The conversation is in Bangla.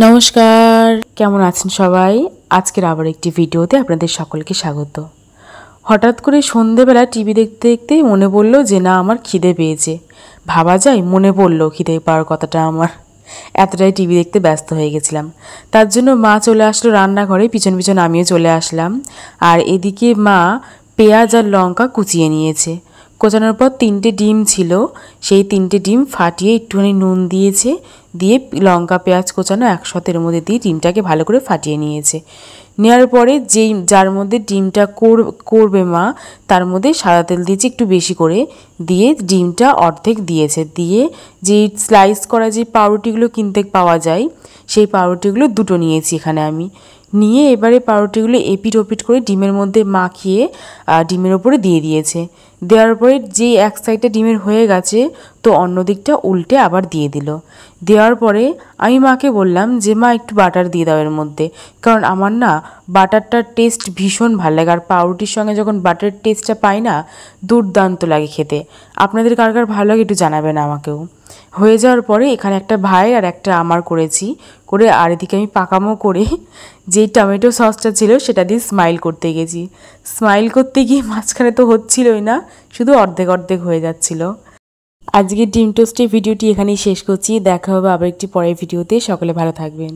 নমস্কার, কেমন আছেন সবাই? আজকের আবার একটি ভিডিওতে আপনাদের সকলকে স্বাগত। হঠাৎ করে সন্ধেবেলা টিভি দেখতে দেখতে মনে পড়ল যে না আমার খিদে পেয়েছে। ভাবা যায়, মনে পড়ল খিদে পাওয়ার কথাটা আমার। এতটাই টিভি দেখতে ব্যস্ত হয়ে গেছিলাম। তার জন্য মা চলে আসলো রান্নাঘরে, পিছন পিছন আমিও চলে আসলাম। আর এদিকে মা পেঁয়াজ আর লঙ্কা কুচিয়ে নিয়েছে। কোচানোর পর 3টে ডিম ছিল, সেই 3টে ডিম ফাটিয়ে একটুখানি নুন দিয়েছে, দিয়ে লঙ্কা পেঁয়াজ কোচানো একসাথে এর মধ্যে দিয়ে ডিমটাকে ভালো করে ফাটিয়ে নিয়েছে। নেওয়ার পরে যার মধ্যে ডিমটা করবে মা, তার মধ্যে সাদা তেল দিয়েছে একটু বেশি করে, দিয়ে ডিমটা অর্ধেক দিয়েছে, দিয়ে যেই স্লাইস করা যে পাউরুটিগুলো কিনতে পাওয়া যায় সেই পাউরুটিগুলো 2টো নিয়েছি এখানে আমি। নিয়ে এবারে পাউরুটিগুলো এপিট ওপিট করে ডিমের মধ্যে মাখিয়ে ডিমের ওপরে দিয়ে দিয়েছে। দেওয়ার পরে যে এক সাইডটা ডিমের হয়ে গেছে, তো অন্য দিকটা উল্টে আবার দিয়ে দিল। দেওয়ার পরে আমি মাকে বললাম যে মা একটু বাটার দিয়ে দাও এর মধ্যে, কারণ আমার না বাটারটার টেস্ট ভীষণ ভালো লাগে। আর পাউরুটির সঙ্গে যখন বাটারের টেস্টটা পাই না, দুর্দান্ত লাগে খেতে। আপনাদের কার কার ভালো লাগে একটু জানাবেন আমাকেও। হয়ে যাওয়ার পরে এখানে একটা ভাই আর একটা আমার করেছি, করে আর এদিকে আমি পাকামো করে যেই টমেটো সসটা ছিল সেটা দিয়ে স্মাইল করতে গেছি। স্মাইল করতে গিয়ে মাঝখানে তো হচ্ছিলই না, শুধু অর্ধেক অর্ধেক হয়ে যাচ্ছিল। আজকে ডিম টোস্টের ভিডিওটি এখানেই শেষ করছি। দেখা হবে আবার একটি পরের ভিডিওতে। সকলে ভালো থাকবেন।